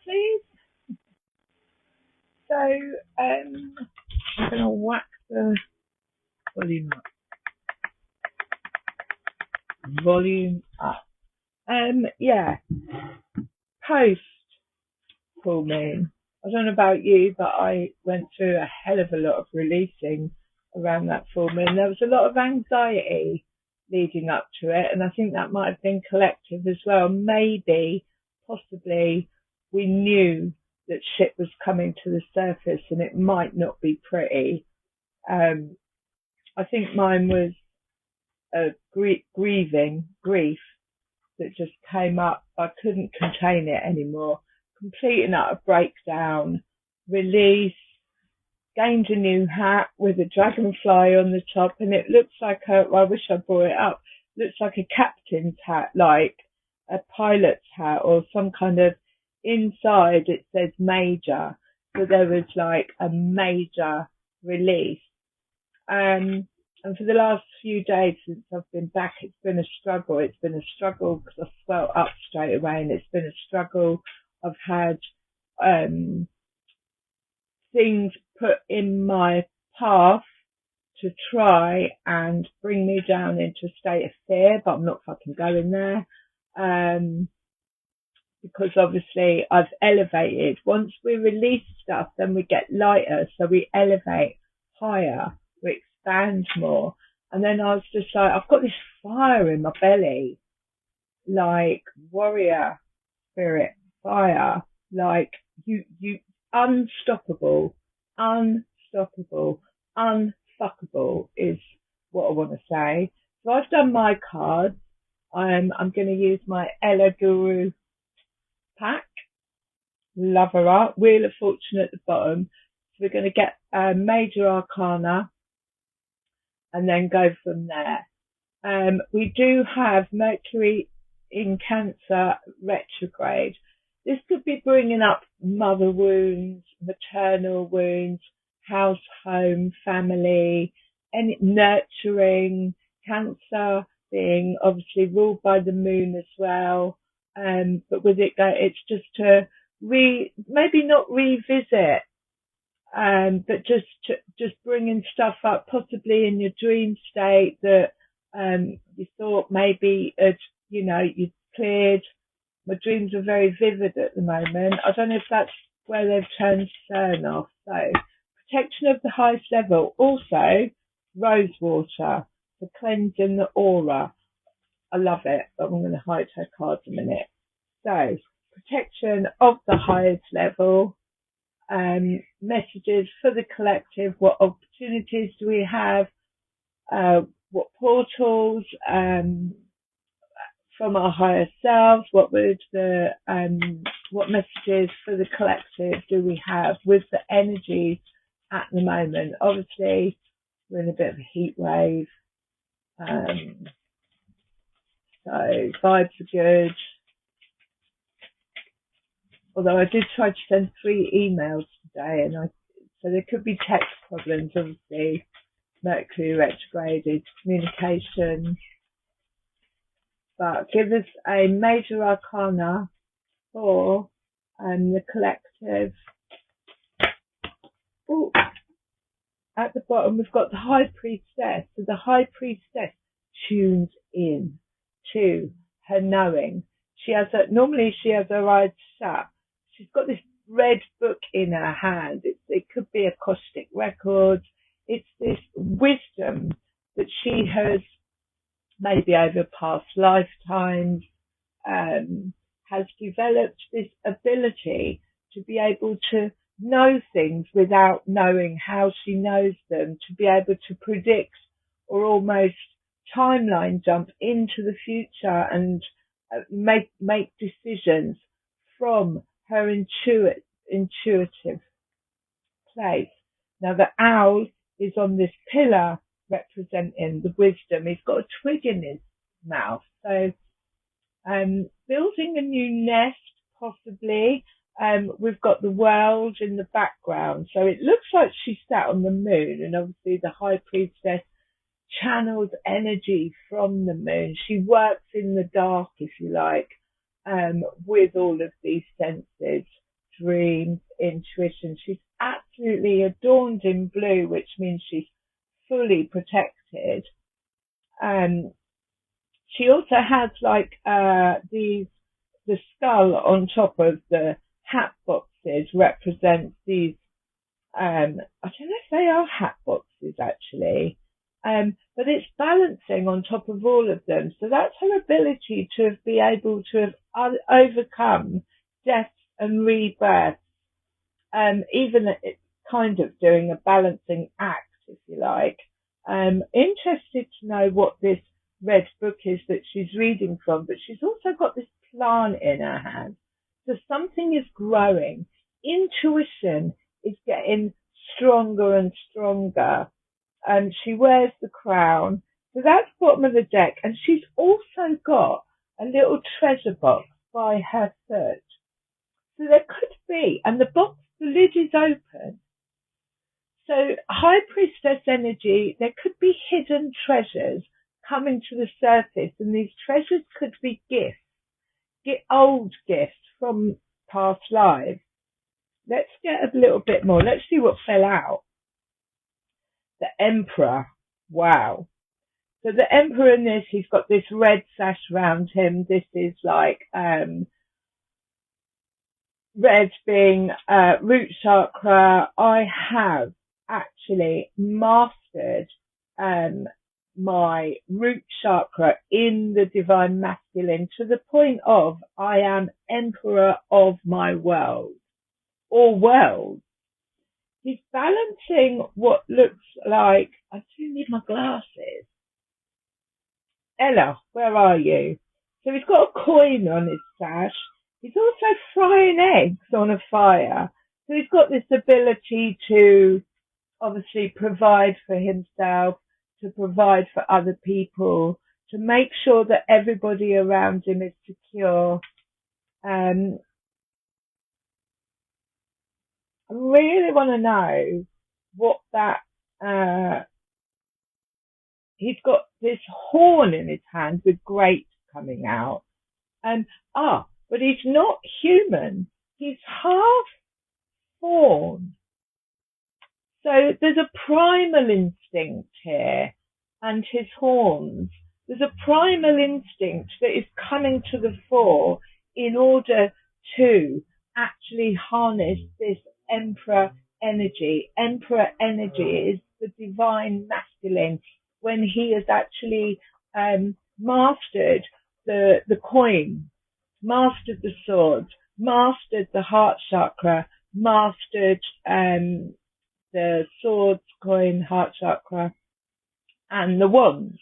please. So, I'm going to whack the volume up. Volume up. Yeah. Post full moon. I don't know about you, but I went through a hell of a lot of releasing around that full moon. There was a lot of anxiety leading up to it, and I think that might have been collective as well. Maybe, possibly, we knew that shit was coming to the surface and it might not be pretty. I think mine was grief that just came up. I couldn't contain it anymore. Complete and utter breakdown, release, gained a new hat with a dragonfly on the top, and it looks like I wish I brought it up, looks like a captain's hat, like a pilot's hat or some kind of, inside it says major, so there was like a major release. And for the last few days since I've been back, it's been a struggle. It's been a struggle because I swelled up straight away, and it's been a struggle. I've had things put in my path to try and bring me down into a state of fear, but I'm not fucking going there. Because obviously I've elevated. Once we release stuff, then we get lighter, so we elevate higher, we expand more. And then I was just like, I've got this fire in my belly, like warrior spirit fire, like you unstoppable, unfuckable is what I want to say. So I've done my cards. I'm going to use my Ella Guru pack, Lover Up, Wheel of Fortune at the bottom. So we're going to get Major Arcana and then go from there. We do have Mercury in Cancer retrograde. This could be bringing up mother wounds, maternal wounds, house, home, family, and nurturing. Cancer being obviously ruled by the moon as well. But with it, it's just to maybe not revisit, but just bringing stuff up, possibly in your dream state that you thought maybe you cleared. My dreams are very vivid at the moment. I don't know if that's where they've turned CERN off. So protection of the highest level. Also, rose water for cleansing the aura. I love it, but I'm going to hide her cards a minute. So, protection of the highest level, messages for the collective, what opportunities do we have, what portals from our higher selves, what messages for the collective do we have with the energies at the moment. Obviously, we're in a bit of a heat wave. So vibes are good. Although I did try to send 3 emails today, so there could be text problems. Obviously, Mercury retrograde, communication. But give us a Major Arcana for the collective. Ooh. At the bottom, we've got the High Priestess. So the High Priestess tunes in to her knowing. Normally she has her eyes shut. She's got this red book in her hand. It could be Akashic Records. It's this wisdom that she has, maybe over past lifetimes, has developed this ability to be able to know things without knowing how she knows them, to be able to predict or almost timeline jump into the future and make decisions from her intuitive place. Now the owl is on this pillar representing the wisdom. He's got a twig in his mouth. So building a new nest, possibly. We've got the world in the background. So it looks like she sat on the moon, and obviously the High Priestess channels energy from the moon. She works in the dark, if you like, with all of these senses. dreams, intuition. She's absolutely adorned in blue, which means she's fully protected. She also has like the skull on top of the hat boxes represents these. I don't know if they are hat boxes actually, but it's balancing on top of all of them. So that's her ability to be able to have overcome death and rebirth. Even it's kind of doing a balancing act, if you like. Interested to know what this red book is that she's reading from, but she's also got this plant in her hand. So something is growing. Intuition is getting stronger and stronger. And she wears the crown. So that's bottom of the deck. And she's also got a little treasure box by her foot. So there could be, and the lid is open. So High Priestess energy, there could be hidden treasures coming to the surface, and these treasures could be gifts, old gifts from past lives. Let's get a little bit more. Let's see what fell out. The Emperor. Wow. So the Emperor in this, he's got this red sash around him. This is like red being root chakra. I have actually mastered my root chakra in the divine masculine to the point of I am emperor of my world or world. He's balancing what looks like, I do need my glasses. Ella, where are you? So he's got a coin on his sash. He's also frying eggs on a fire. So he's got this ability to obviously provide for himself, to provide for other people, to make sure that everybody around him is secure. I really want to know what that, he's got this horn in his hand with grapes coming out. But he's not human. He's half fawn. So there's a primal instinct here, and his horns. There's a primal instinct that is coming to the fore in order to actually harness this emperor energy. Emperor energy is the divine masculine when he has actually mastered the coin, mastered the sword, mastered the heart chakra, mastered the swords, coin, heart chakra, and the wands,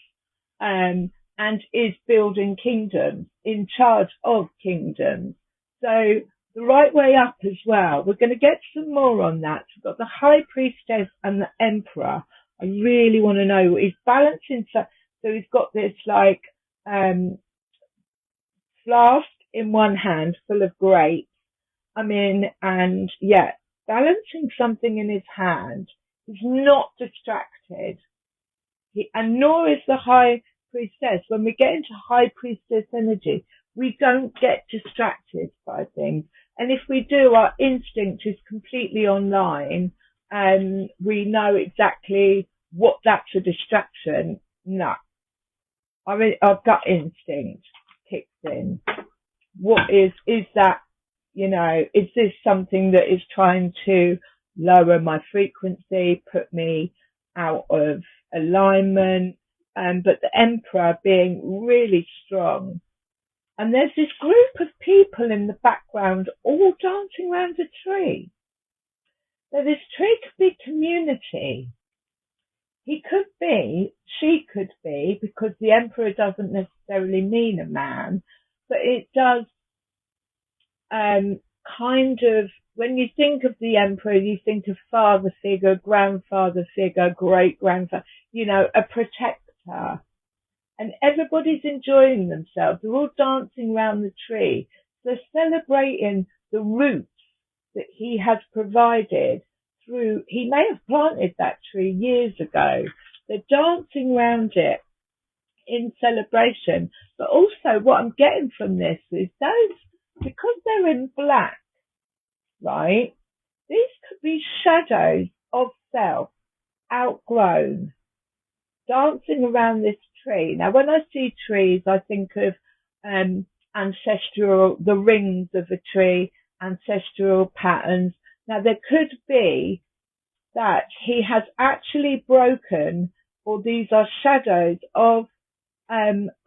and is building kingdoms, in charge of kingdoms. So the right way up as well. We're going to get some more on that. We've got the High Priestess and the Emperor. I really want to know what he's balancing. So he's got this like flask in one hand full of grapes. And yeah, balancing something in his hand. He's not distracted. And nor is the High Priestess. When we get into High Priestess energy, we don't get distracted by things. And if we do, our instinct is completely online and we know exactly what that's a distraction. No. Our gut instinct kicks in. What is that, is this something that is trying to lower my frequency, put me out of alignment? But the Emperor being really strong. And there's this group of people in the background all dancing around a tree. Now this tree could be community. He could be, she could be, because the Emperor doesn't necessarily mean a man, but it does kind of, when you think of the Emperor, you think of father figure, grandfather figure, great-grandfather, a protector. And everybody's enjoying themselves. They're all dancing around the tree. They're celebrating the roots that he has provided through, he may have planted that tree years ago. They're dancing around it in celebration. But also what I'm getting from this is those, because they're in black, right? These could be shadows of self, outgrown, dancing around this tree. Now, when I see trees, I think of ancestral, the rings of a tree, ancestral patterns. Now, there could be that he has actually broken, or these are shadows of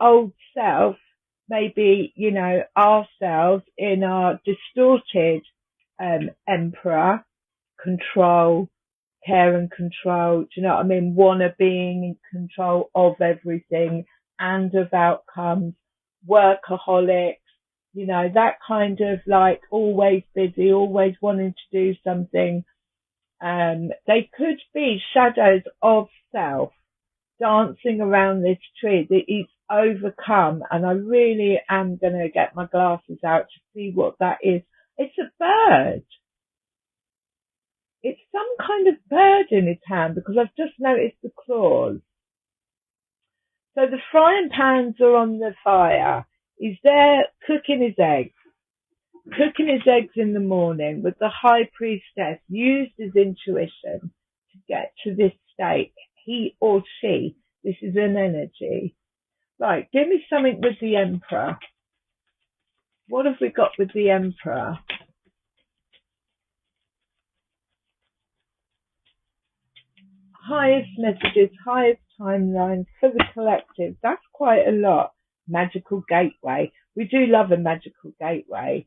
old self, maybe, ourselves in our distorted emperor, control, care and control, do you know what I mean? Wanna being in control of everything and of outcomes, workaholics, that kind of like always busy, always wanting to do something. They could be shadows of self dancing around this tree that he's overcome, and I really am going to get my glasses out to see what that is. It's a bird. It's some kind of bird in his hand because I've just noticed the claws. So the frying pans are on the fire. He's there cooking his eggs. Cooking his eggs in the morning with the high priestess used his intuition to get to this state. He or she, this is an energy. Right, give me something with the emperor. What have we got with the emperor? Highest messages, highest timelines for the collective. That's quite a lot. Magical gateway. We do love a magical gateway.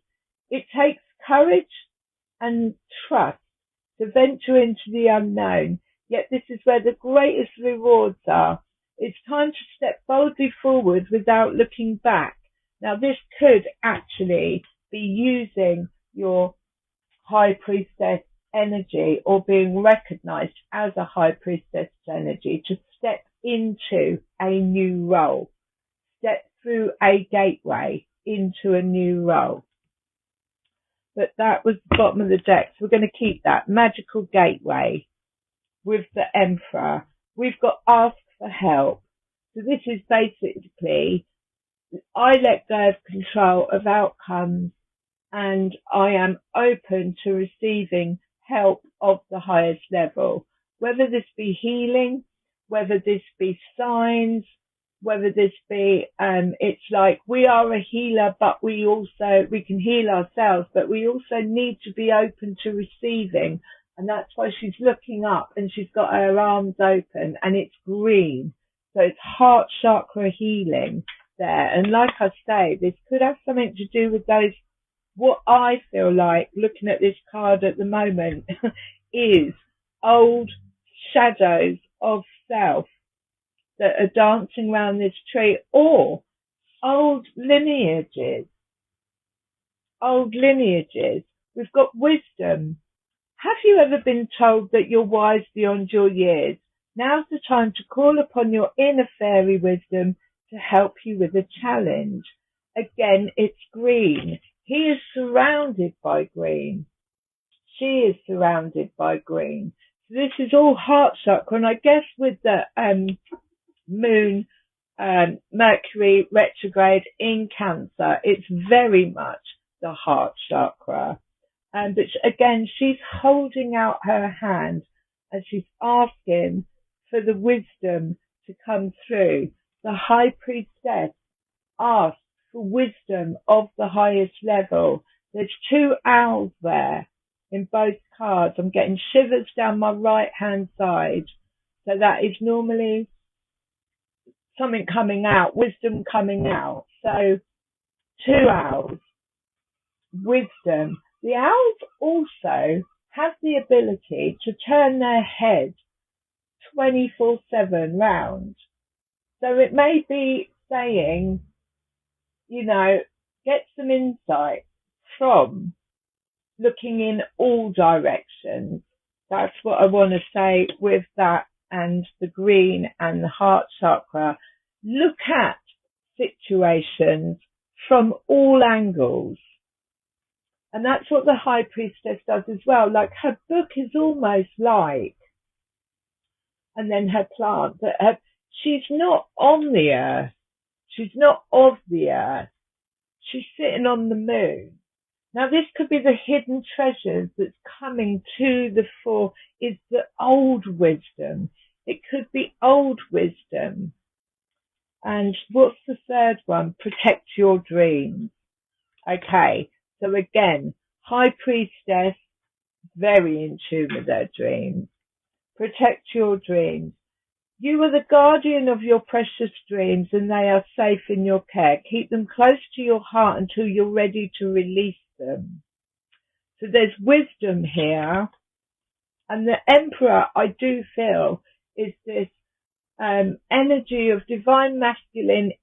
It takes courage and trust to venture into the unknown, yet this is where the greatest rewards are. It's time to step boldly forward without looking back. Now, this could actually be using your high priestess energy or being recognized as a high priestess energy to step into a new role, step through a gateway into a new role. But that was the bottom of the deck, so we're going to keep that magical gateway with the emperor. We've got ask for help. So this is basically, I let go of control of outcomes and I am open to receiving help of the highest level, whether this be healing, whether this be signs, whether this be, it's like we are a healer, but we can heal ourselves, but we also need to be open to receiving. And that's why she's looking up and she's got her arms open and it's green. So it's heart chakra healing there. And like I say, this could have something to do with those, what I feel like looking at this card at the moment is old shadows of self that are dancing around this tree, or old lineages. Old lineages. We've got wisdom. Have you ever been told that you're wise beyond your years? Now's the time to call upon your inner fairy wisdom to help you with a challenge. Again, it's green. He is surrounded by green. She is surrounded by green. So this is all heart chakra, and I guess with the moon, Mercury retrograde in Cancer, it's very much the heart chakra. But again, she's holding out her hand and she's asking for the wisdom to come through. The high priestess asks for wisdom of the highest level. There's two owls there in both cards. I'm getting shivers down my right hand side. So that is normally something coming out, wisdom coming out. So two owls, wisdom. The owls also have the ability to turn their head 24/7 round. So it may be saying, get some insight from looking in all directions. That's what I want to say with that and the green and the heart chakra. Look at situations from all angles. And that's what the high priestess does as well. Like her book is almost like, and then her plant, but she's not on the earth. She's not of the earth. She's sitting on the moon. Now, this could be the hidden treasures that's coming to the fore, is the old wisdom. It could be old wisdom. And what's the third one? Protect your dreams. Okay, so again, High Priestess, very in tune with their dreams. Protect your dreams. You are the guardian of your precious dreams and they are safe in your care. Keep them close to your heart until you're ready to release them. So there's wisdom here. And the Emperor, I do feel, is this energy of divine masculine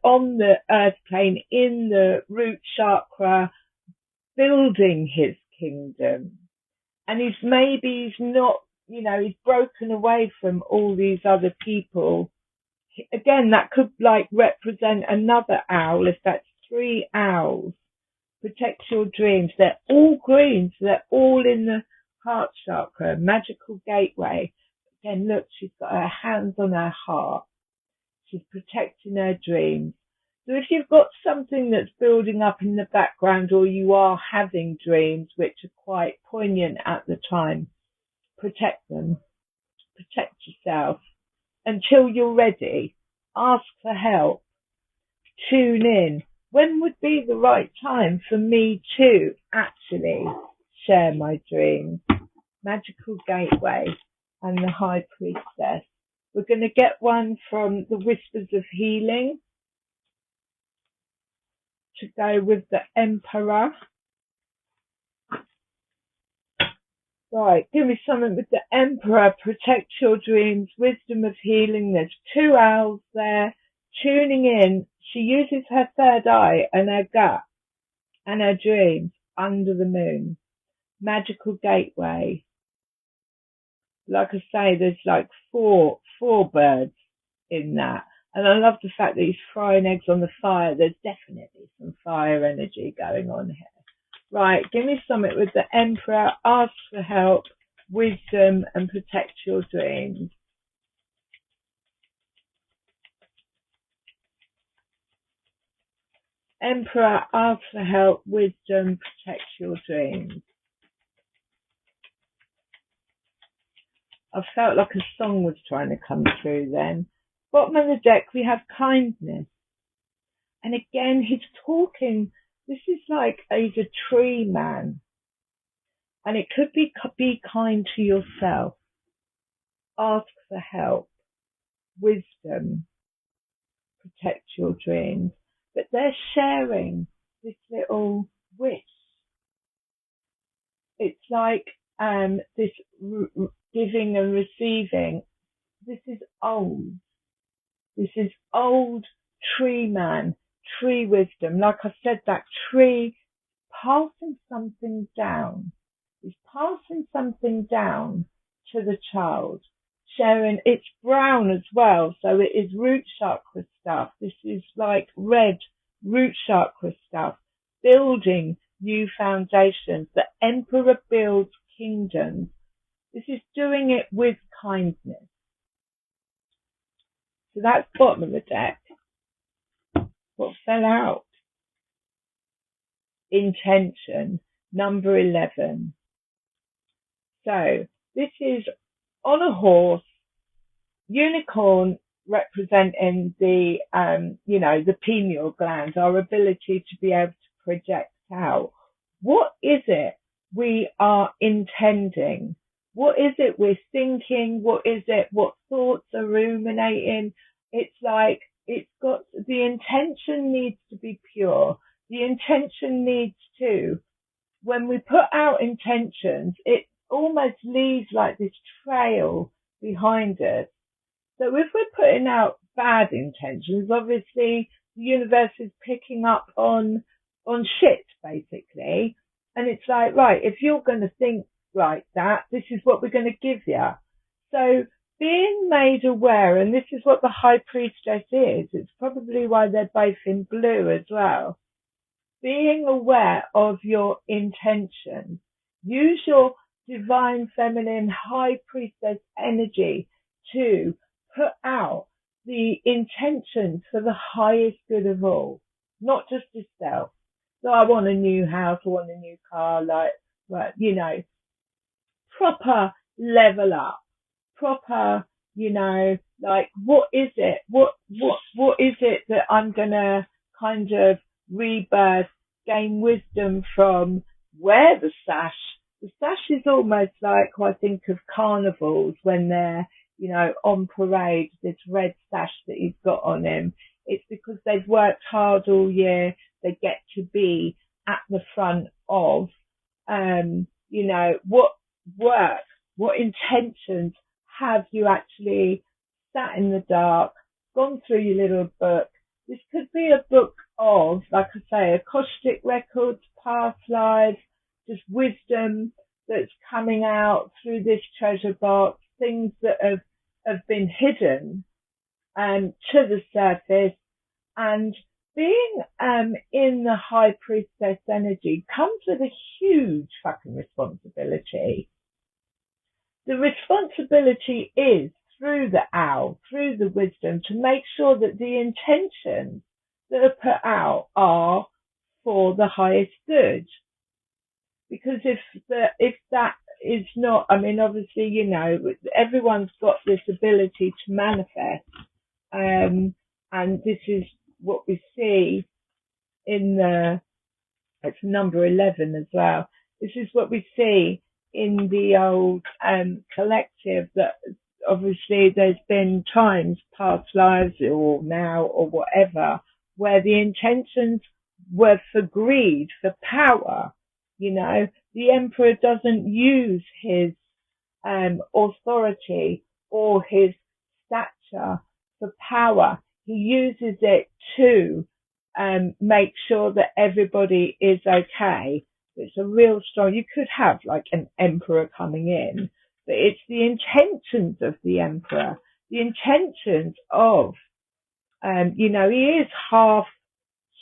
on the earth plane, in the root chakra, building his kingdom. And he's not, he's broken away from all these other people. Again, that could represent another owl, if that's 3 owls. Protect your dreams. They're all green, so they're all in the heart chakra, magical gateway. Again, look, she's got her hands on her heart. She's protecting her dreams. So if you've got something that's building up in the background, or you are having dreams which are quite poignant at the time, protect them. Protect yourself until you're ready. Ask for help. Tune in. When would be the right time for me to actually share my dreams? Magical Gateway and the High Priestess. We're going to get one from the Whispers of Healing to go with the Emperor. Right, give me something with the Emperor. Protect your dreams. Wisdom of Healing. There's 2 owls there tuning in. She uses her third eye and her gut and her dreams under the moon. Magical Gateway. Like I say, there's four birds in that. And I love the fact that he's frying eggs on the fire. There's definitely some fire energy going on here. Right, give me something with the Emperor. Ask for help, wisdom, and protect your dreams. Emperor, ask for help, wisdom, protect your dreams. I felt like a song was trying to come through then. Bottom of the deck, we have kindness. And again, he's talking, this is he's a tree man. And it could be kind to yourself. Ask for help, wisdom, protect your dreams. But they're sharing this little wish. It's this giving and receiving. This is old. This is old tree man, tree wisdom. Like I said, that tree passing something down. Is passing something down to the child. Sharing, it's brown as well, so it is root chakra stuff. This is red root chakra stuff. Building new foundations. The Emperor builds kingdoms. This is doing it with kindness. So that's bottom of the deck. What fell out? Intention, number 11. So this is on a horse, unicorn representing the, the pineal gland, our ability to be able to project out. What is it we are intending? What is it we're thinking? What is it? What thoughts are ruminating? It's got, the intention needs to be pure. The intention needs to, when we put out intentions, it almost leaves this trail behind us. So if we're putting out bad intentions, obviously the universe is picking up on shit, basically. And it's right, if you're going to think like that, this is what we're going to give you. So being made aware, and this is what the High Priestess is, it's probably why they're both in blue as well. Being aware of your intention. Use your divine feminine High Priestess energy to put out the intentions for the highest good of all, not just yourself. So I want a new house, I want a new car, like, well, you know, proper level up, proper, you know, like what is it? What is it that I'm gonna kind of rebirth, gain wisdom from? Wear the sash. The sash is almost like I think of carnivals when they're, you know, on parade, this red sash that he's got on him. It's because they've worked hard all year. They get to be at the front of, you know, what work, what intentions have you actually sat in the dark, gone through your little book? This could be a book of, like I say, Akashic records, past lives, just wisdom that's coming out through this treasure box, things that have been hidden to the surface. And being in the high priestess energy comes with a huge fucking responsibility. The responsibility is through the owl, through the wisdom, to make sure that the intentions that are put out are for the highest good. Because if that is not, I mean, obviously, you know, everyone's got this ability to manifest, and this is what we see in it's number 11 as well. This is what we see in the old collective, that obviously there's been times, past lives or now or whatever, where the intentions were for greed, for power. You know, the emperor doesn't use his authority or his stature for power. He uses it to make sure that everybody is okay. It's a real strong, you could have like an emperor coming in, but it's the intentions of the emperor, the intentions of, you know, he is half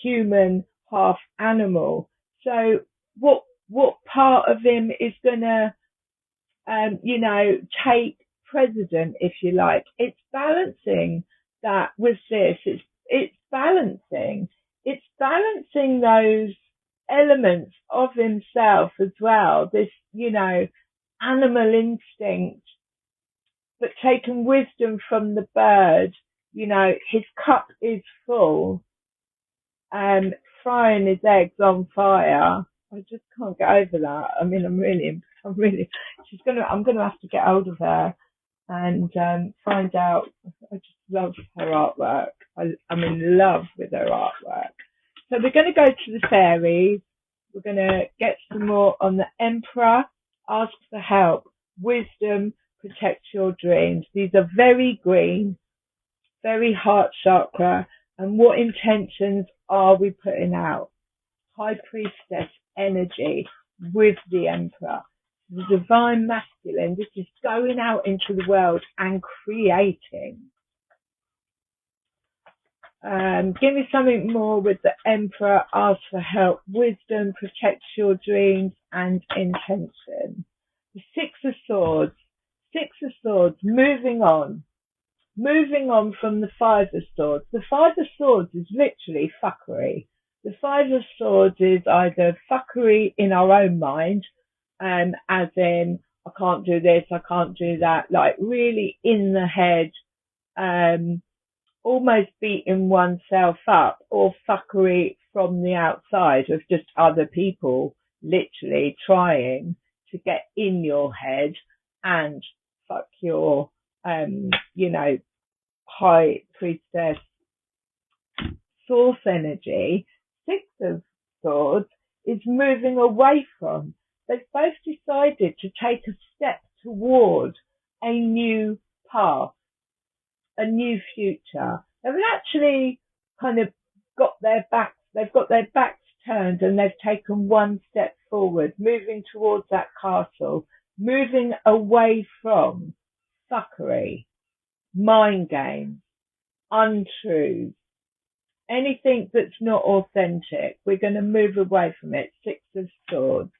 human, half animal. So what part of him is gonna, you know, take precedent, if you like? It's balancing that with this. It's balancing. It's balancing those elements of himself as well. This, you know, animal instinct, but taking wisdom from the bird. You know, his cup is full, frying his eggs on fire. I just can't get over that. I mean, I'm gonna have to get hold of her and find out. I just love her artwork. I'm in love with her artwork. So we're going to go to the fairies. We're going to get some more on the emperor. Ask for help, wisdom, protect your dreams. These are very green, very heart chakra. And what intentions are we putting out? High priestess energy with the emperor. The divine masculine. This is going out into the world and creating. Give me something more with the emperor. Ask for help, wisdom, protect your dreams and intention. The six of swords. Six of swords. Moving on from the five of swords. The five of swords is literally fuckery. The five of swords is either fuckery in our own mind, as in, I can't do this, I can't do that, like really in the head, almost beating oneself up, or fuckery from the outside of just other people literally trying to get in your head and fuck your, you know, high priestess source energy. Six of swords is moving away from. They've both decided to take a step toward a new path, a new future. They've actually kind of they've got their backs turned and they've taken one step forward, moving towards that castle, moving away from fuckery, mind games, untruths, anything that's not authentic. We're going to move away from it. Six of swords.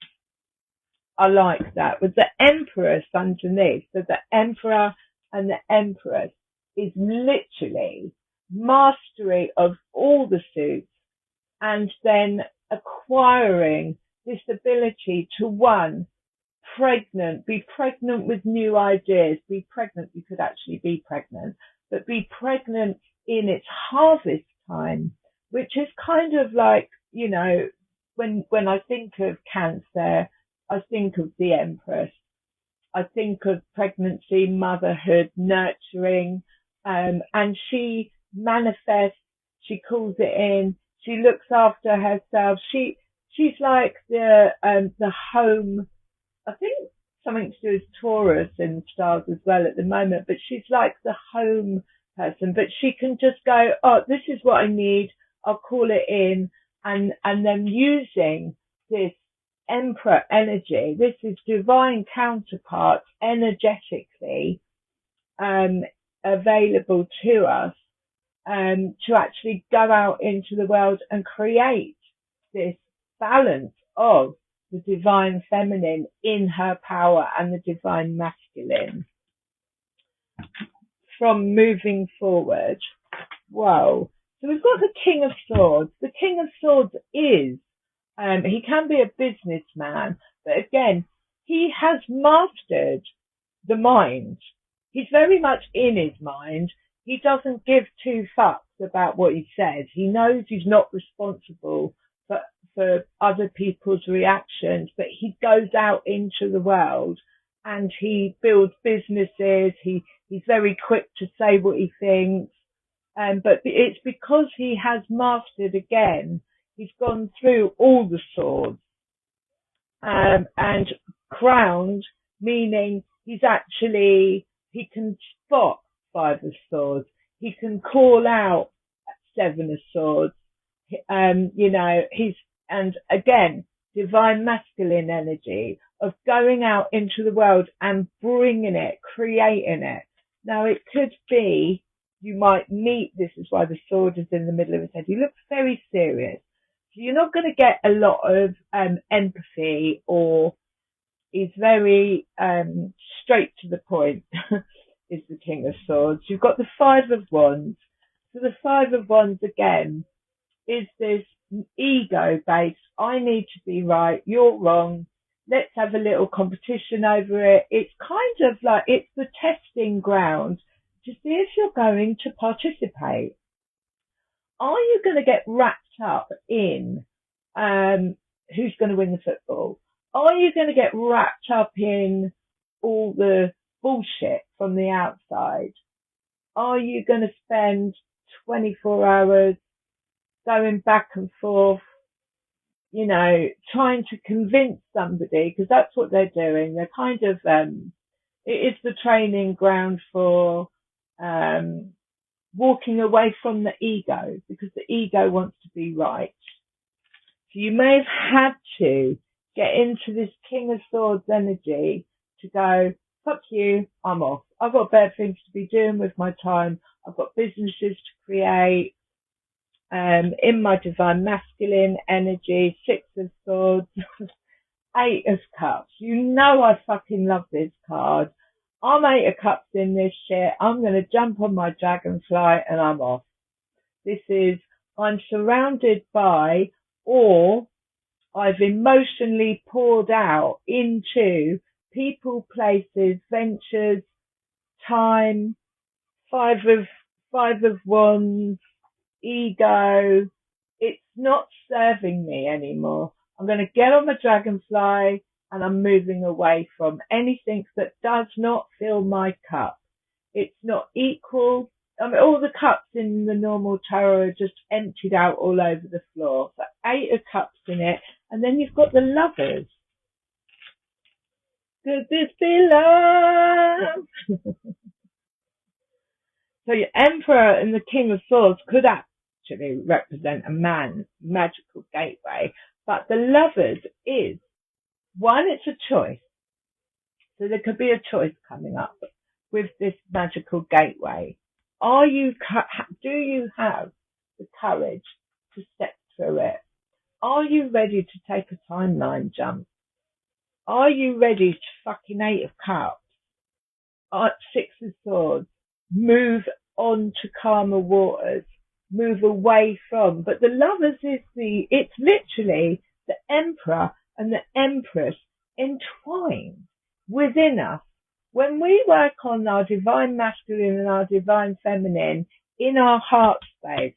I like that. With the empress underneath, so the emperor and the empress is literally mastery of all the suits, and then acquiring this ability to, one, be pregnant with new ideas, be pregnant, you could actually be pregnant, but be pregnant in its harvest time, which is kind of like, when I think of Cancer, I think of the Empress. I think of pregnancy, motherhood, nurturing, and she manifests, she calls it in, she looks after herself. She's like the home. I think something to do with Taurus in stars as well at the moment, but she's like the home person. But she can just go, oh, this is what I need. I'll call it in, and then using this Emperor energy. This is divine counterparts energetically available to us to actually go out into the world and create this balance of the divine feminine in her power and the divine masculine. From moving forward, whoa. So we've got the King of Swords. The King of Swords is, he can be a businessman, but again, he has mastered the mind. He's very much in his mind. He doesn't give two fucks about what he says. He knows he's not responsible for other people's reactions, but he goes out into the world and he builds businesses. He's very quick to say what he thinks. But it's because he has mastered, again, he's gone through all the swords. And crowned, meaning he can spot 5 of swords. He can call out 7 of swords. And again, divine masculine energy of going out into the world and bringing it, creating it. Now it could be, you might meet, this is why the sword is in the middle of his head. He looks very serious. So you're not going to get a lot of empathy, or he's very straight to the point, is the King of Swords. You've got the 5 of Wands. So the 5 of Wands, again, is this ego-based, I need to be right, you're wrong, let's have a little competition over it. It's kind of like, it's the testing ground to see if you're going to participate. Are you going to get wrapped up in who's going to win the football? Are you going to get wrapped up in all the bullshit from the outside? Are you going to spend 24 hours going back and forth, trying to convince somebody? Because that's what they're doing. They're kind of, it is the training ground for walking away from the ego, because the ego wants to be right. So you may have had to get into this King of Swords energy to go, fuck you, I'm off. I've got better things to be doing with my time. I've got businesses to create. In my divine masculine energy, 6 of Swords, 8 of Cups. I fucking love this card. I'm 8 of Cups in this shit. I'm going to jump on my dragonfly and I'm off. This is, I'm surrounded by, or I've emotionally poured out into people, places, ventures, time, 5 of Wands, ego. It's not serving me anymore. I'm going to get on my dragonfly and I'm moving away from anything that does not fill my cup. It's not equal. All the cups in the normal tarot are just emptied out all over the floor. So 8 of Cups in it. And then you've got the Lovers. Could this be love? So your Emperor and the King of Swords could actually represent a magical gateway. But the Lovers is, one, it's a choice. So there could be a choice coming up with this magical gateway. Do you have the courage to step through it? Are you ready to take a timeline jump? Are you ready to fucking 8 of Cups, 6 of Swords, move on to calmer waters, move away from. But the lovers it's literally the emperor and the empress entwined within us. When we work on our divine masculine and our divine feminine in our heart space,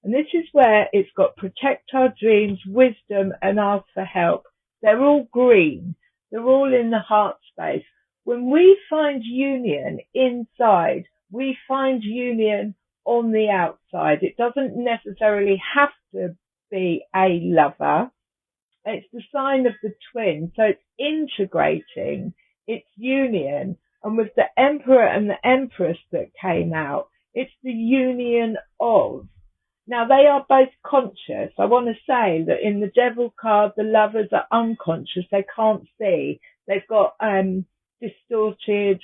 and this is where it's got protect our dreams, wisdom, and ask for help. They're all green. They're all in the heart space. When we find union inside, we find union on the outside. It doesn't necessarily have to be a lover. It's the sign of the twin. So it's integrating, it's union. And with the emperor and the empress that came out, it's the union of. Now, they are both conscious. I want to say that in the devil card, the lovers are unconscious. They can't see. They've got distorted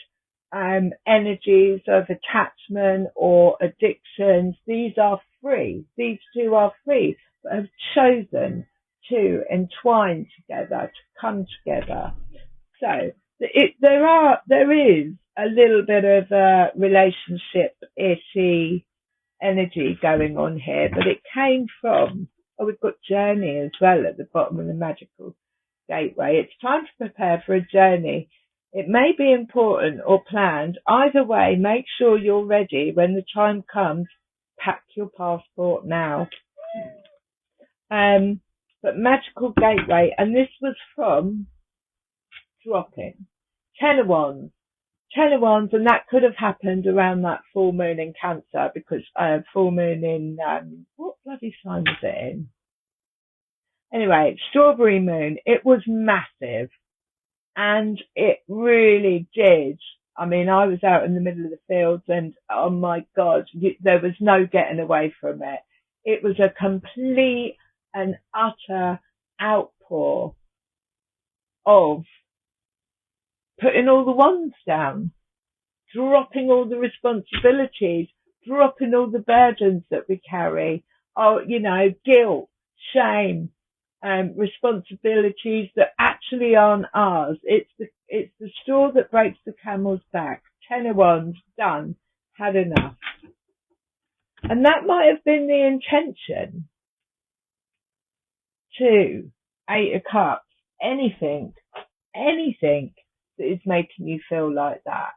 energies of attachment or addictions. These are free. These two are free, but have chosen to entwine together, to come together. So there is a little bit of a relationship-ishy energy going on here, but it came from, we've got journey as well at the bottom of the magical gateway. It's time to prepare for a journey. It may be important or planned. Either way, make sure you're ready when the time comes. Pack your passport now. But magical gateway, and this was from dropping. Ten of Wands, and that could have happened around that full moon in Cancer, because full moon in what bloody sign was it in? Anyway, strawberry moon. It was massive, and it really did. I mean, I was out in the middle of the fields, and oh my God, there was no getting away from it. It was a complete and utter outpour of putting all the wands down, dropping all the responsibilities, dropping all the burdens that we carry. Oh, guilt, shame, responsibilities that actually aren't ours. It's the straw that breaks the camel's back. 10 of Wands, done, had enough. And that might have been the intention. 2, 8 of Cups, anything that is making you feel like that.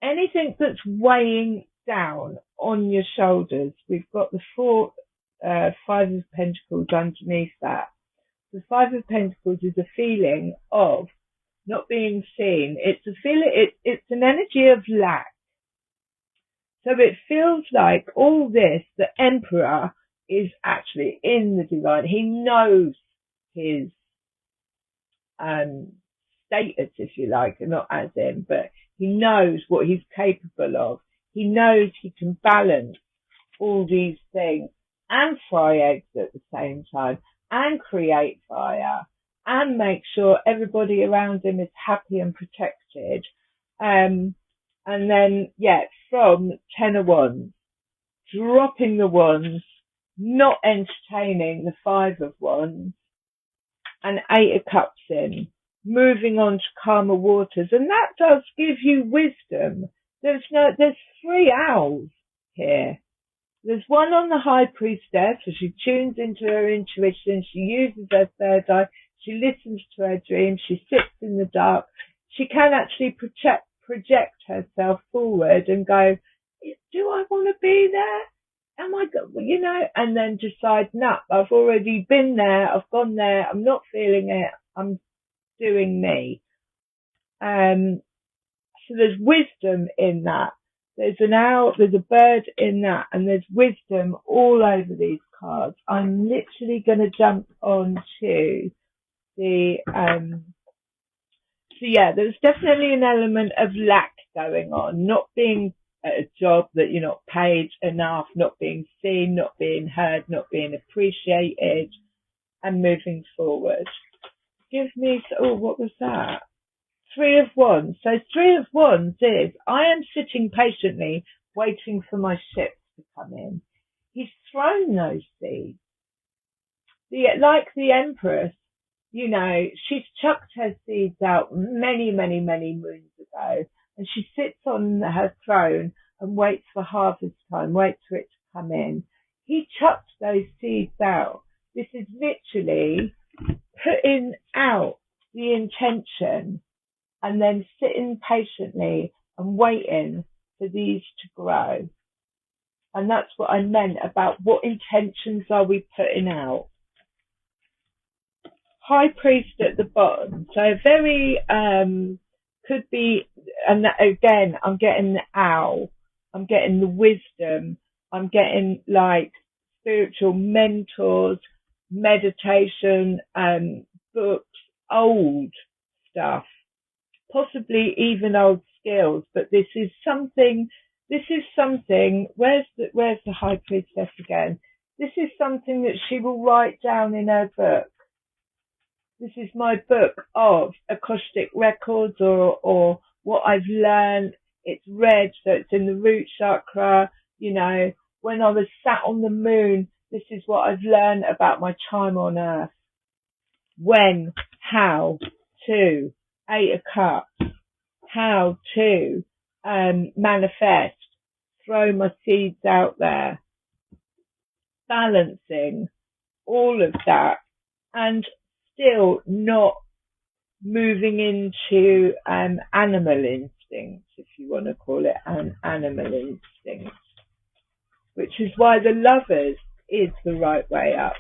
Anything that's weighing down on your shoulders. We've got the 5 of Pentacles underneath that. The 5 of Pentacles is a feeling of not being seen. It's a feeling, it's an energy of lack. So it feels like all this, the Emperor is actually in the divine. He knows his status, if you like, and not as in, but he knows what he's capable of. He knows he can balance all these things and fry eggs at the same time and create fire and make sure everybody around him is happy and protected. And then, from 10 of Wands, dropping the Wands, not entertaining the 5 of Wands, and 8 of Cups in, moving on to calmer waters. And that does give you wisdom. There's 3 owls here. There's one on the High Priestess, so she tunes into her intuition, she uses her third eye, she listens to her dreams, she sits in the dark. She can actually project herself forward and go, do I want to be there? Am I, and then decide, no, I've already been there, I've gone there, I'm not feeling it, I'm doing me. So there's wisdom in that. There's an owl, there's a bird in that, and there's wisdom all over these cards. I'm literally going to jump on to the, there's definitely an element of lack going on, not being at a job that you're not paid enough, not being seen, not being heard, not being appreciated, and moving forward. Give me, what was that? 3 of Wands. So 3 of Wands is, I am sitting patiently waiting for my ship to come in. He's thrown those seeds. Like the Empress, she's chucked her seeds out many, many, many moons ago, and she sits on her throne and waits for harvest time, waits for it to come in. he chucks those seeds out. This is literally putting out the intention and then sitting patiently and waiting for these to grow. And that's what I meant about what intentions are we putting out. High Priest at the bottom. So very, could be, and again, I'm getting the owl. I'm getting the wisdom. I'm getting like spiritual mentors, meditation, books, old stuff, possibly even old skills. But this is something. Where's the High Priestess again? This is something that she will write down in her book. This is my book of acoustic records or what I've learned. It's red, so it's in the root chakra. You know, when I was sat on the moon, this is what I've learned about my time on earth. When, how to, 8 of Cups, how to manifest, throw my seeds out there, balancing all of that, and still not moving into animal instincts, if you want to call it an animal instinct, which is why the Lovers is the right way up.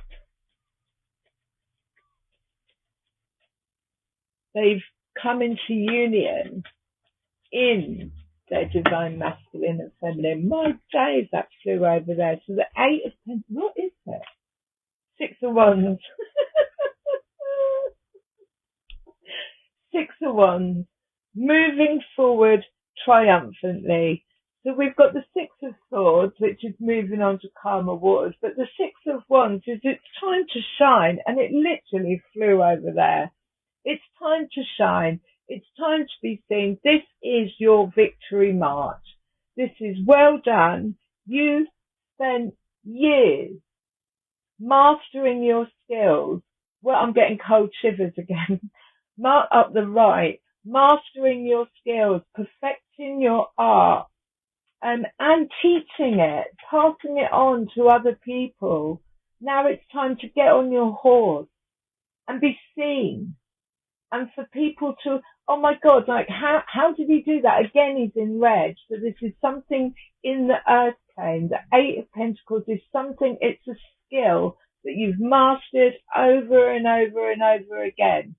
They've come into union in their divine masculine and feminine. My days, that flew over there. So the 8 of Pentacles, what is it? 6 of Wands. 6 of Wands, moving forward triumphantly. So we've got the 6 of Swords, which is moving on to calmer waters, but the 6 of Wands is it's time to shine, and it literally flew over there. It's time to shine. It's time to be seen. This is your victory march. This is well done. You spent years mastering your skills. Well, I'm getting cold shivers again. Mark up the right. Mastering your skills, perfecting your art, and teaching it, passing it on to other people. Now it's time to get on your horse and be seen. And for people to, oh my God, like how did he do that? Again, he's in red. So this is something in the earth plane. The 8 of Pentacles is something, it's a skill that you've mastered over and over and over again.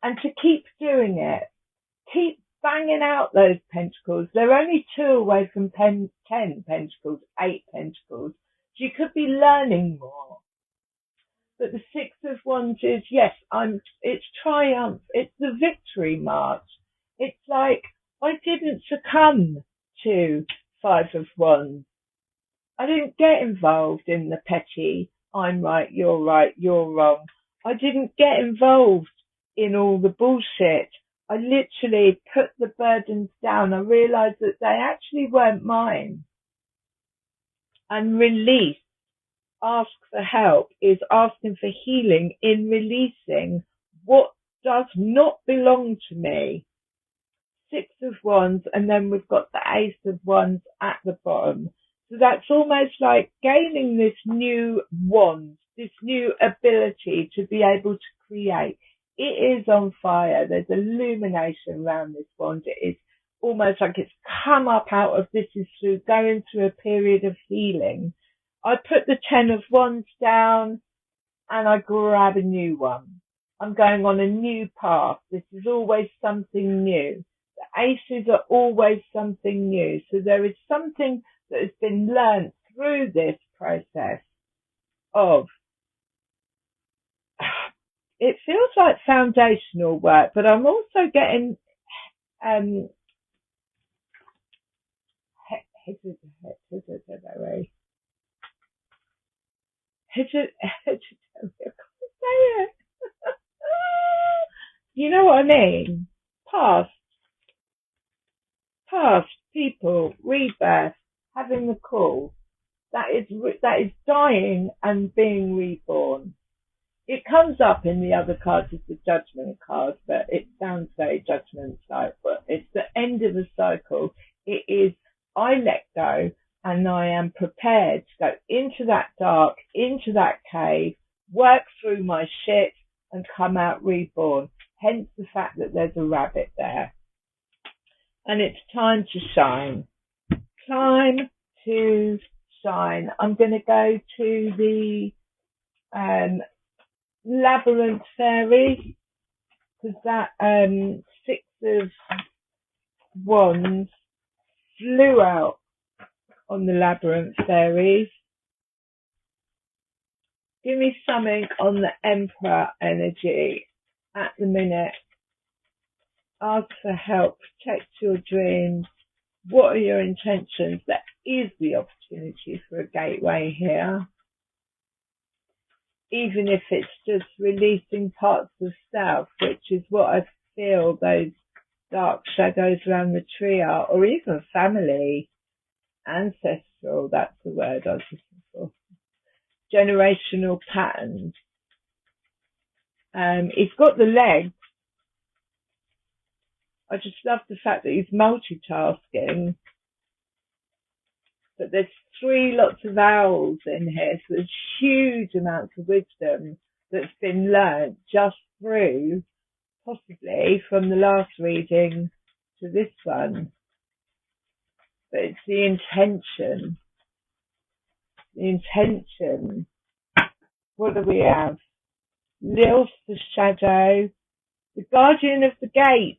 And to keep doing it, keep banging out those pentacles. They're only 2 away from 10 pentacles, 8 pentacles. So you could be learning more. But the 6 of Wands is, yes, it's triumph. It's the victory march. It's like, I didn't succumb to 5 of Wands. I didn't get involved in the petty, I'm right, you're wrong. I didn't get involved in all the bullshit. I literally put the burdens down. I realised that they actually weren't mine. And release. Ask for help is asking for healing in releasing what does not belong to me. 6 of Wands, and then we've got the Ace of Wands at the bottom. So that's almost like gaining this new wand, this new ability to be able to create. It is on fire. There's illumination around this wand. It is almost like it's come up out of this, is through going through a period of healing. I put the 10 of Wands down and I grab a new one. I'm going on a new path. This is always something new. The aces are always something new. So there is something that has been learned through this process of, it feels like foundational work, but I'm also getting you know what I mean? Past people, rebirth, having the call. That is dying and being reborn. It comes up in the other cards as the Judgment card, but it sounds very judgment-like. But it's the end of the cycle. It is, I let go and I am prepared to go into that dark, into that cave, work through my shit, and come out reborn. Hence the fact that there's a rabbit there. And it's time to shine. Time to shine. I'm going to go to the Labyrinth Fairy, because that Six of Wands flew out on the Labyrinth Fairies. Give me something on the Emperor energy at the minute. Ask for help, protect your dreams. What are your intentions? There is the opportunity for a gateway here. Even if it's just releasing parts of self, which is what I feel those dark shadows around the tree are, or even family, ancestral, that's the word I was looking for. Generational patterns. He's got the legs. I just love the fact that he's multitasking. But there's 3 lots of owls in here, so there's huge amounts of wisdom that's been learnt just through, possibly, from the last reading to this one. But it's the intention. The intention. What do we have? Lilith, the shadow, the guardian of the gate,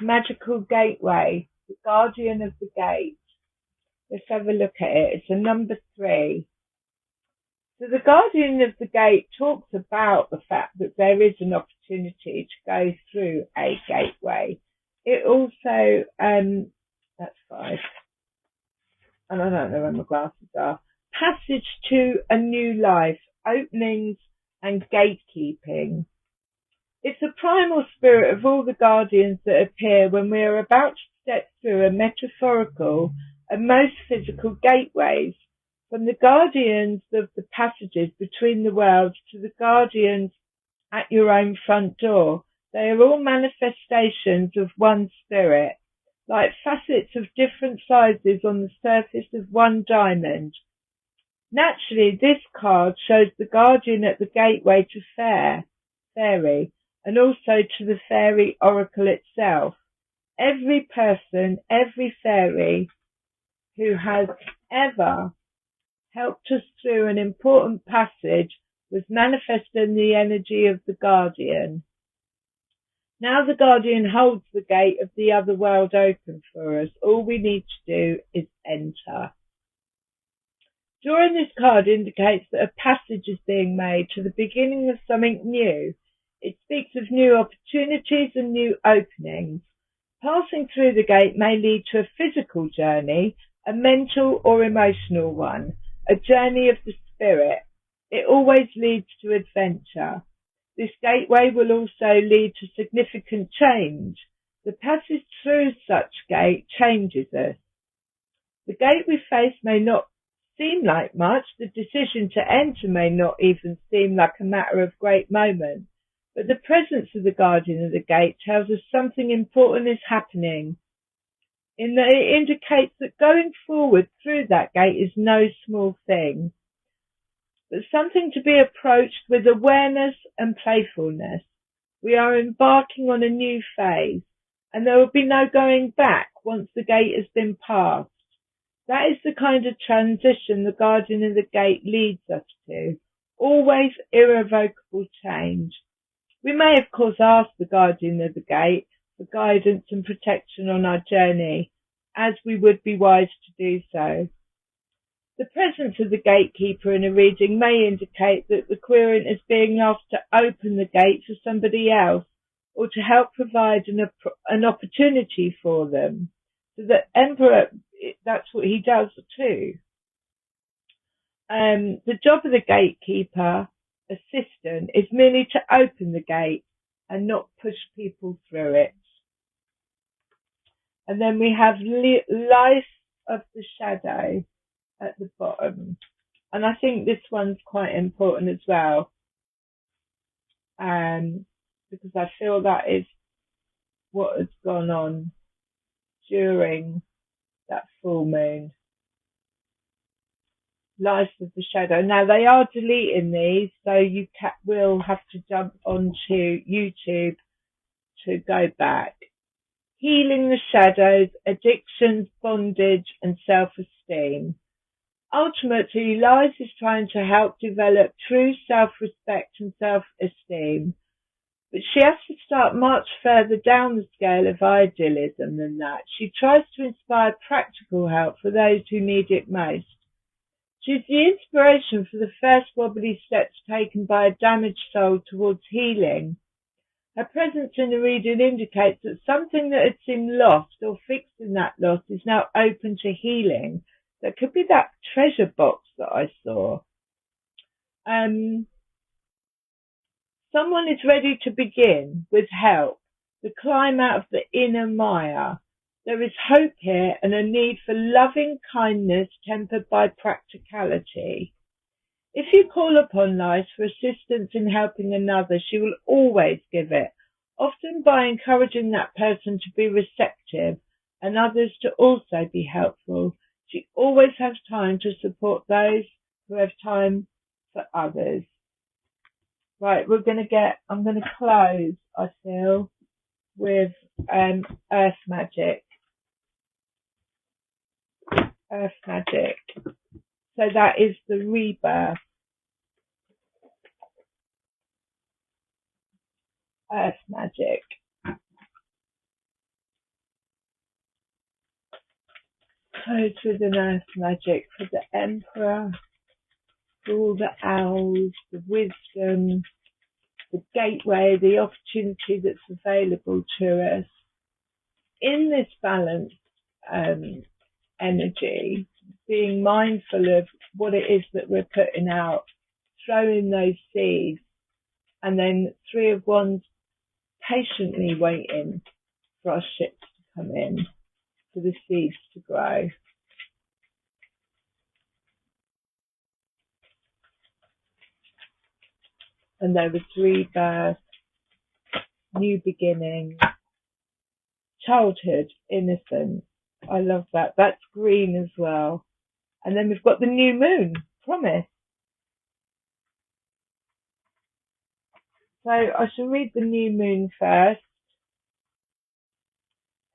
magical gateway, the guardian of the gate. Let's have a look at it. It's a number 3. So the guardian of the gate talks about the fact that there is an opportunity to go through a gateway. It also, that's 5. And I don't know where my glasses are. Passage to a new life, openings and gatekeeping. It's the primal spirit of all the guardians that appear when we are about to step through a metaphorical and most physical gateways, from the guardians of the passages between the worlds to the guardians at your own front door. They are all manifestations of one spirit, like facets of different sizes on the surface of one diamond. Naturally, this card shows the guardian at the gateway to fairy, and also to the fairy oracle itself. Every person, every fairy who has ever helped us through an important passage was manifesting the energy of the guardian. Now the guardian holds the gate of the other world open for us. All we need to do is enter. Drawing this card indicates that a passage is being made to the beginning of something new. It speaks of new opportunities and new openings. Passing through the gate may lead to a physical journey, a mental or emotional one, a journey of the spirit. It always leads to adventure. This gateway will also lead to significant change. The passage through such gate changes us. The gate we face may not seem like much. The decision to enter may not even seem like a matter of great moment. But the presence of the guardian of the gate tells us something important is happening, in that it indicates that going forward through that gate is no small thing, but something to be approached with awareness and playfulness. We are embarking on a new phase, and there will be no going back once the gate has been passed. That is the kind of transition the guardian of the gate leads us to, always irrevocable change. We may, of course, ask the guardian of the gate for guidance and protection on our journey, as we would be wise to do so. The presence of the gatekeeper in a reading may indicate that the querent is being asked to open the gate for somebody else, or to help provide an opportunity for them. So the Emperor, that's what he does too. The job of the gatekeeper, assistant, is merely to open the gate and not push people through it. And then we have Life of the Shadow at the bottom. And I think this one's quite important as well. Because I feel that is what has gone on during that full moon. Lies of the Shadow. Now they are deleting these, so you will have to jump onto YouTube to go back. Healing the Shadows, Addictions, Bondage and Self-Esteem. Ultimately, Lies is trying to help develop true self-respect and self-esteem, but she has to start much further down the scale of idealism than that. She tries to inspire practical help for those who need it most. She's the inspiration for the first wobbly steps taken by a damaged soul towards healing. Her presence in the reading indicates that something that had seemed lost or fixed in that loss is now open to healing. That could be that treasure box that I saw. Someone is ready to begin with help, to climb out of the inner mire. There is hope here and a need for loving kindness tempered by practicality. If you call upon Lies for assistance in helping another, she will always give it, often by encouraging that person to be receptive and others to also be helpful. She always has time to support those who have time for others. Right, I'm going to close, I feel, with Earth Magic. Earth Magic. So that is the rebirth. Earth Magic. Close with an Earth Magic for the Emperor, for all the owls, the wisdom, the gateway, the opportunity that's available to us. In this balanced energy, being mindful of what it is that we're putting out, throwing those seeds, and then Three of Wands patiently waiting for our ships to come in, for the seeds to grow. And there was rebirth, new beginning, childhood, innocence. I love that. That's green as well. And then we've got the new moon, promise. So I shall read the new moon first.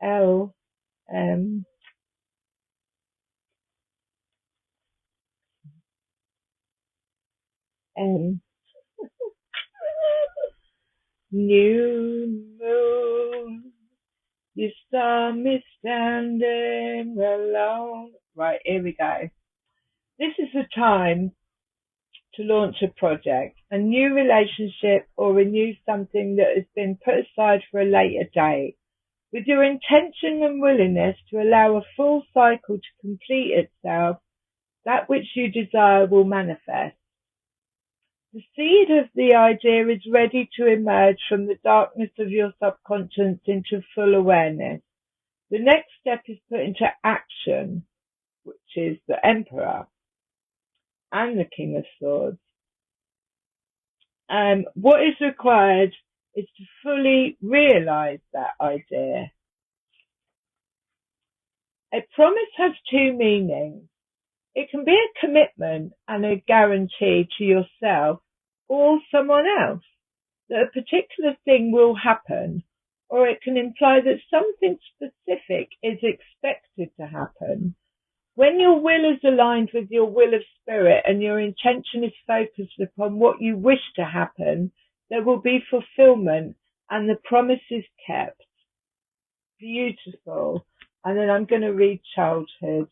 L M N. New moon, you saw me standing alone. Right, here we go. This is the time to launch a project, a new relationship, or renew something that has been put aside for a later date. With your intention and willingness to allow a full cycle to complete itself, that which you desire will manifest. The seed of the idea is ready to emerge from the darkness of your subconscious into full awareness. The next step is put into action, which is the Emperor and the King of Swords. What is required is to fully realize that idea. A promise has two meanings. It can be a commitment and a guarantee to yourself or someone else that a particular thing will happen, or it can imply that something specific is expected to happen. When your will is aligned with your will of spirit and your intention is focused upon what you wish to happen, there will be fulfillment and the promise is kept. Beautiful. And then I'm going to read childhood,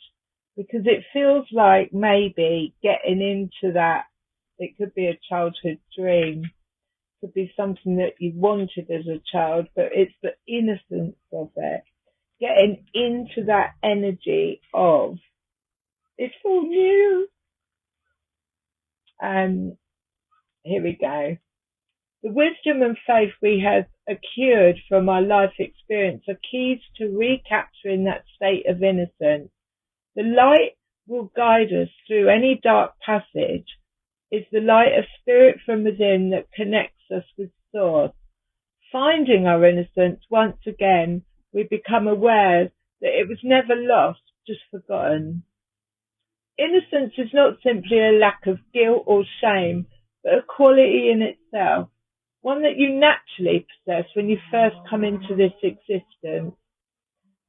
because it feels like maybe getting into that, it could be a childhood dream, it could be something that you wanted as a child, but it's the innocence of it, getting into that energy of, it's all new. Here we go. The wisdom and faith we have acquired from our life experience are keys to recapturing that state of innocence. The light will guide us through any dark passage. Is the light of spirit from within that connects us with Source. Finding our innocence once again, we become aware that it was never lost, just forgotten. Innocence is not simply a lack of guilt or shame, but a quality in itself, one that you naturally possess when you first come into this existence.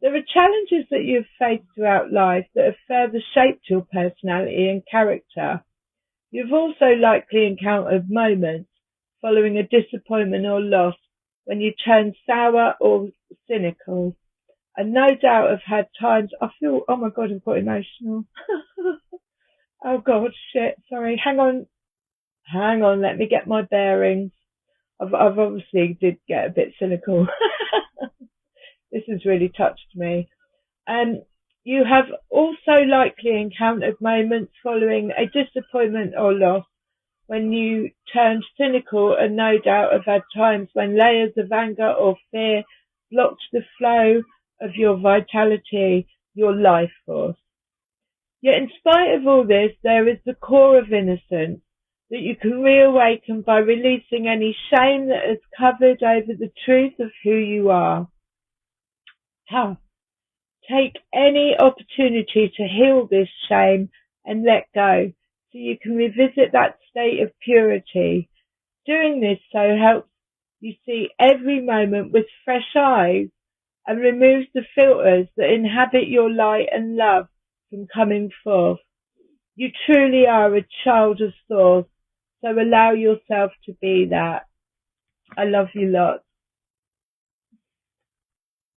There are challenges that you've faced throughout life that have further shaped your personality and character. You've also likely encountered moments following a disappointment or loss when you turned sour or cynical, and no doubt have had times. I feel, oh my God, I've got emotional. Oh God, shit, sorry. Hang on, let me get my bearings. I've obviously did get a bit cynical. This has really touched me. Um, you have also likely encountered moments following a disappointment or loss when you turned cynical, and no doubt have had times when layers of anger or fear blocked the flow of your vitality, your life force. Yet in spite of all this, there is the core of innocence that you can reawaken by releasing any shame that has covered over the truth of who you are. Huh. Take any opportunity to heal this shame and let go so you can revisit that state of purity. Doing this so helps you see every moment with fresh eyes and removes the filters that inhibit your light and love from coming forth. You truly are a child of source, so allow yourself to be that. I love you lots.